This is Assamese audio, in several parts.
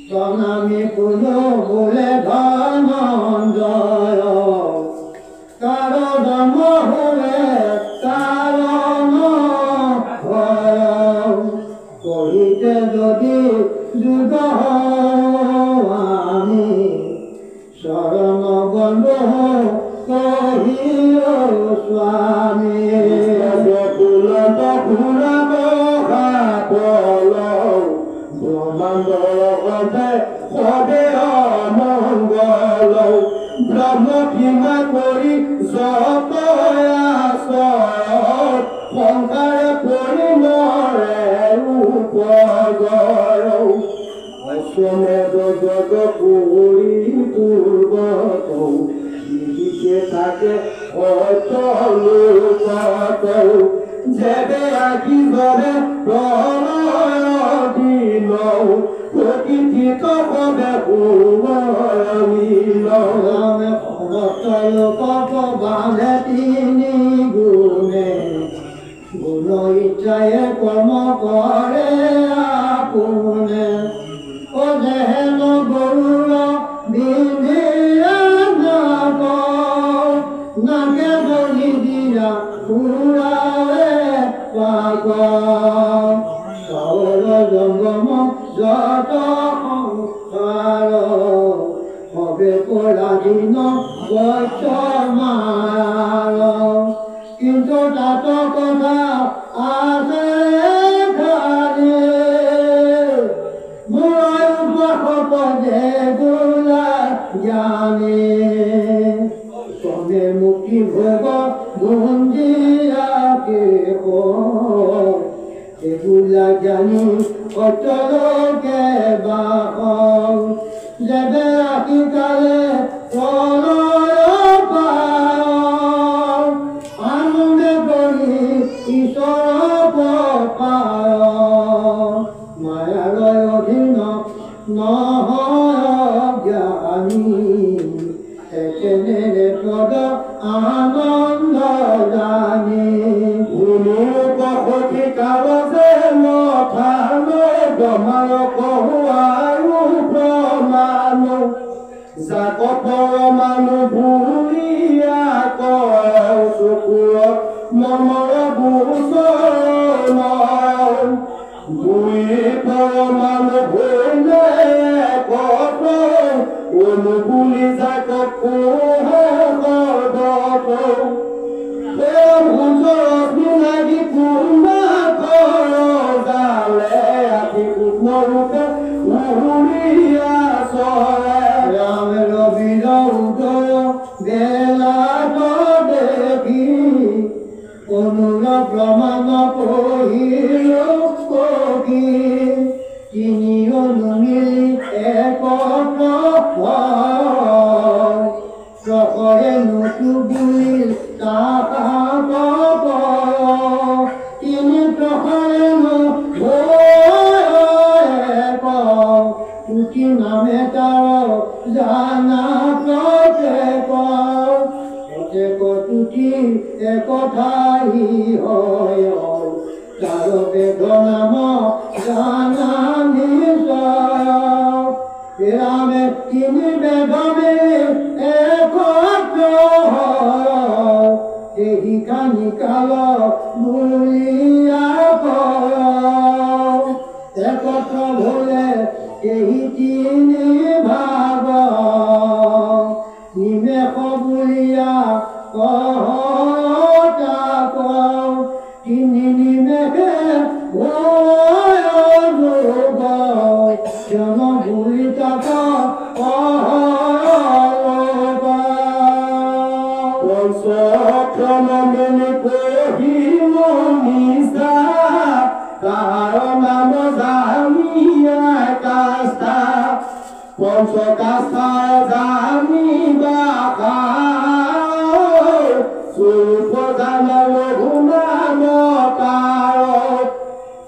তনামি কোনো বলে ধনঞ্জয় কারণ হলে কারণ কহিতে যদি যুগ আমি শরণ বন্ধ কহিও স্বামী ফুলত ফুলাব ব্রহ্মাণ্ডে সবে অমঙ্গল ব্রহ্ম ভীমা কৰি যত সংসাৰে পৰি মৰে উপগৰ অশ্বমেধ জগ পুৰী পূৰ্বত দিকে থাকে অচলোকত যেবে আঁকি ধরে প্রলয় দিল প্রকৃতিত পদে পূর্ণমিল বাঁধে তিনি গুণে গুণ ইচ্ছায় কর্ম করে আপুনে ও যেন গরুর বিধিয়া নাকে বলি দিয়া পুরারে পাগ সৌর জঙ্গম যত সংসার হবে পরাধীন বৈষ্ণমার কিন্তু তাত কথা আছে খালি মূল পদে গোলা জ্ঞানী মুক্তি ভোগ মন্দিরাকে এগুলা জানি অচলকে বাহ যেবে আঁকি কালে আনন্দে কৰি ঈশ্বৰ মায়াৰ অধীন নহয় জ্ঞানী একেনে পদ আনন্দ জানি সখী কাগজে মথানো ব্ৰহ্মাৰ কহু আৰু প্ৰমাণ যাক পৰমাণু ভূলিয়া কয় চকুৰ মনৰ গোচৰ দুই পৰমাণু ভূলে কত অনুকূলি যাক লাগি কোনোবা জালে আদি ৰূপে উৰিয়া চৰে ৰাম ৰবিৰ উদয় বেলা দেখি অনুৰা প্ৰমাণ কহিল কবি তিনি অনুমিলি প্ৰকৰে নতু বুলিল তিনি প্ৰকৰে তুতি নামে তাৰ জানা প্ৰত্যেক তুতি একঠাই হয় তাৰ বেদ নাম জানা নিশ্চয় ৰামে তিনি বেদমে এই কানি কাল বুলিয়া একত্ৰ ভলে এই তিনি ভাগ নিমেষ বুলিয়া তাক তিনি নিমেষে জন বুলি তাক পঞ্চক্ৰমে কহিল নিশা তাহাৰ নাম জানিয়া কাষ্ঠা পঞ্চকাষ্ঠা জানিবা স্বৰূপ জান ৰঘুনাম তাৰ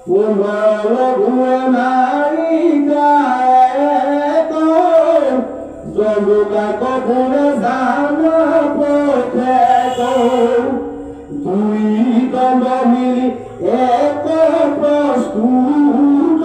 পুনৰঘুৱে নাৰিকায় জলুকাক গুণে জান প্ৰত্যেক দুই দণ্ড মিলি এক প্ৰস্তুত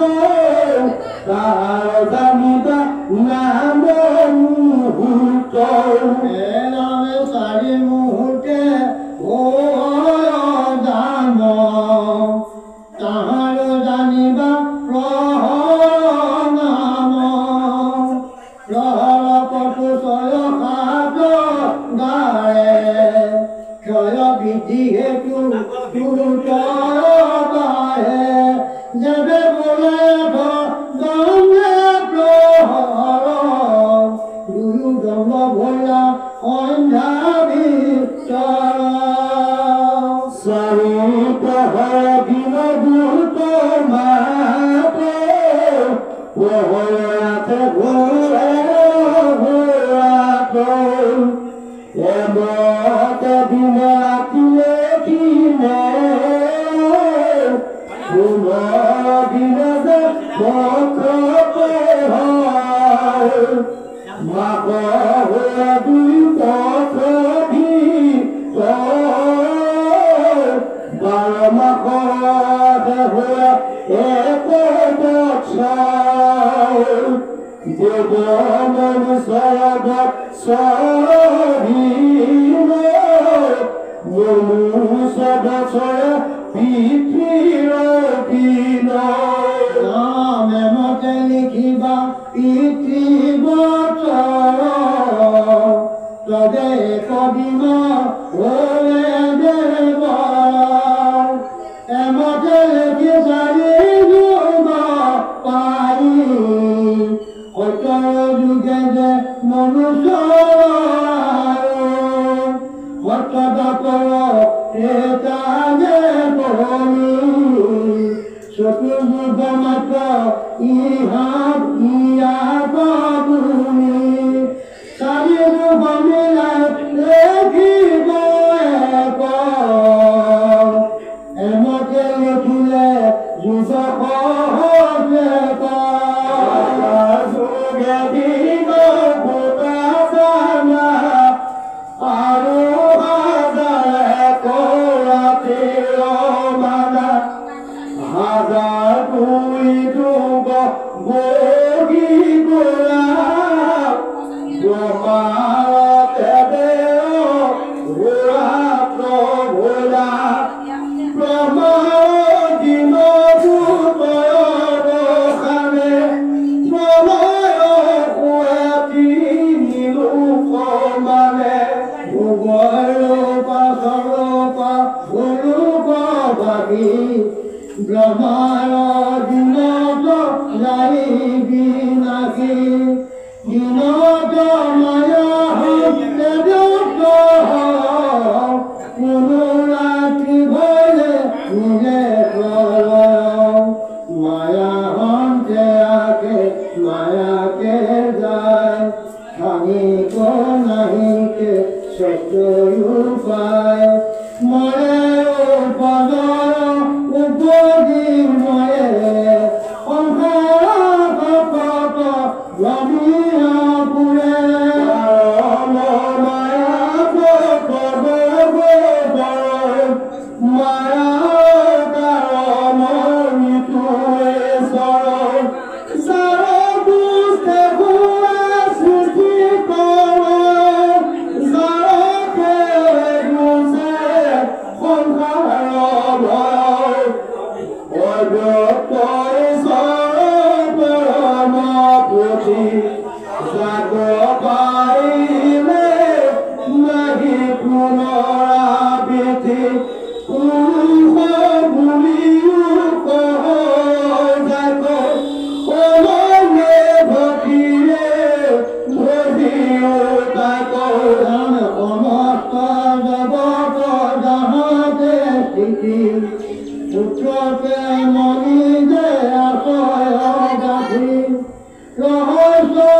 Rehosho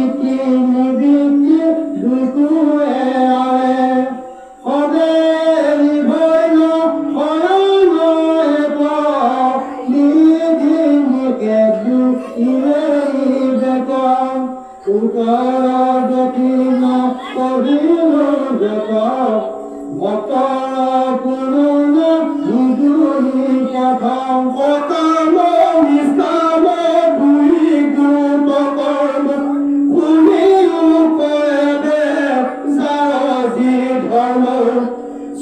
নীতি নিবৃত্তি দুকুৱে আৰে সদে নিভৈন শৰণ এব নিধি নিকে ইৰেই বেক উত্তৰ দক্ষিণ কহিল বেক ভক্তৰ পুৰুণ নিদুহি প্ৰথম সকাম নিষ্কাম দুই গুণ কৰ্ম শুনিও কৰে দে যাৰজি ধৰ্ম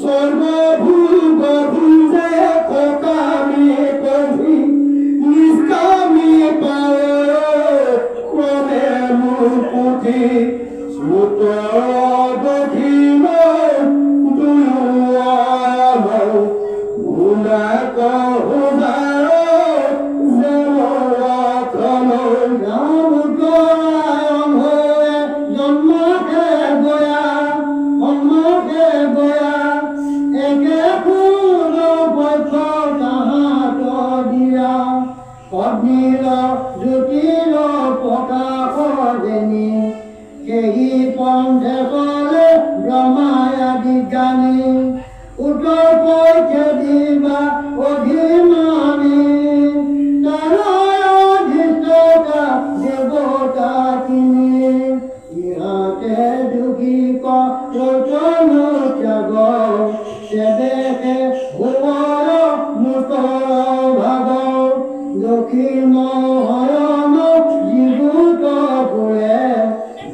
সৰ্বভোগ ভুজে সকামী পথি নিষ্কামী পায় ক্ৰমে মোৰ পুথি উত্তৰ দক্ষিণ জ্যোতিৰ প্ৰকাশ দেনি সেই পন্থে চলে ব্ৰহ্মায়া বিজ্ঞানী উত্তৰ পক্ষে দিবা অভিমানী তাৰাধিষ্ঠতা দেৱতা তিনি ইহাতে দুখী কচন ত্যাগ সেদেশে ভুৱৰ মুতৰ ভাগ দক্ষিণ হৰণ জীৱুত ফুৰে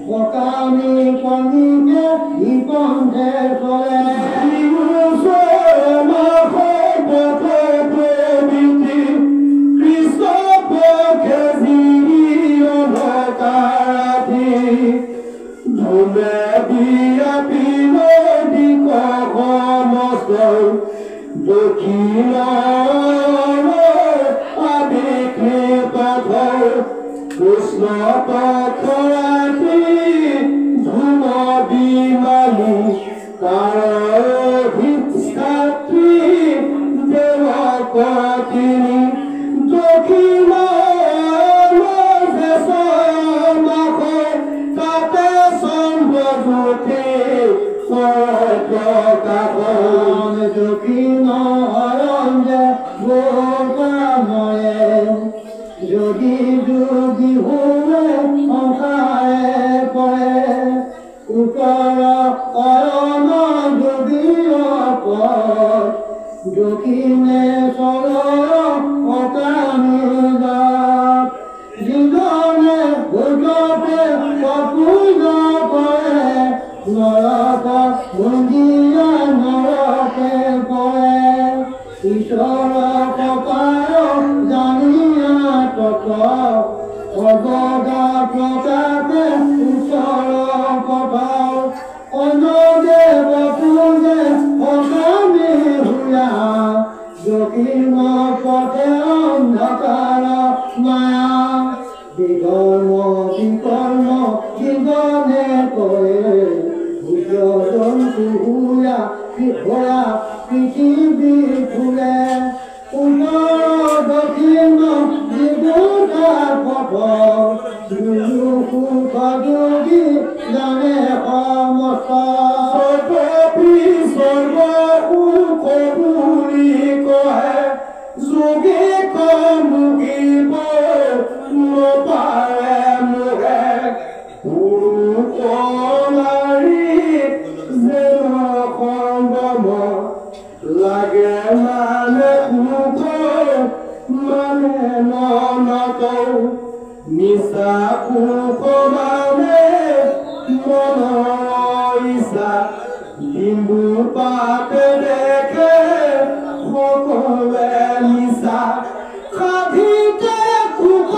সকামী কণিকে ই পন্থে চলে দক্ষিণ কৃষ্ণ পক্ষৰাতি ধূম বিমালী কাৰধিষ্ঠাত্ৰী দেৱকতিনী দক্ষিণ তাতে চন্দ্ৰজ্যোতি প্ৰকাশ দক্ষিণ হৰঞ্জে গোকাময়ে যদি যোগী হোৱে সংসাৰে পৰে উত্তৰ কৰণ যোগীৰ পথ দক্ষিণে চলৰ সকামী জাত যিজনে ভোজতে পূজ কৰে নৰক ভুঞ্জিয়া নৰকে পৰে ঈশ্বৰ কপাল জানিয়া অগদা প্ৰতাপে ঈশ্বৰ কপাল অনদেৱ পূজে সকামী হুয়া দক্ষিণ পথে অন্ধকাৰ মায়া বিকৰ্ম বিকৰ্ম জীবনে কৰে জন্তু হুয়া ঘোৰা পৃথিৱী ফুৰে উত্তৰ দক্ষিণ জীৱতাৰ পথ যোগী জানে সমস্ত সৰ্বসুখ বুলি কয় যোগী কমুগিব নপাৰে মোহে পুৰুষ নাৰী যেন সম্ভৱ লাগে মানে সুখ মানে ননত নিচা সুখ মানে মনৰ ইচ্ছা ডিম্বু পাতে দেখে সকলোৱে নিচা সাধিতে সুখ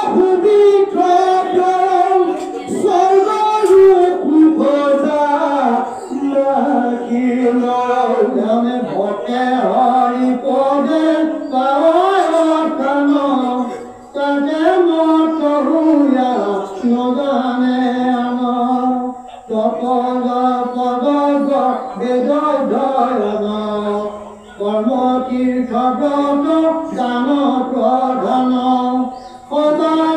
সুবিধ স্বৰ্গৰো সুখ জানে ভকে হৰি পদে তাকে মত হুয়া নজানে আমাৰ তপদ পদ বেদ কৰ্ম তীৰ্থ ব্ৰত দান প্ৰধান সদা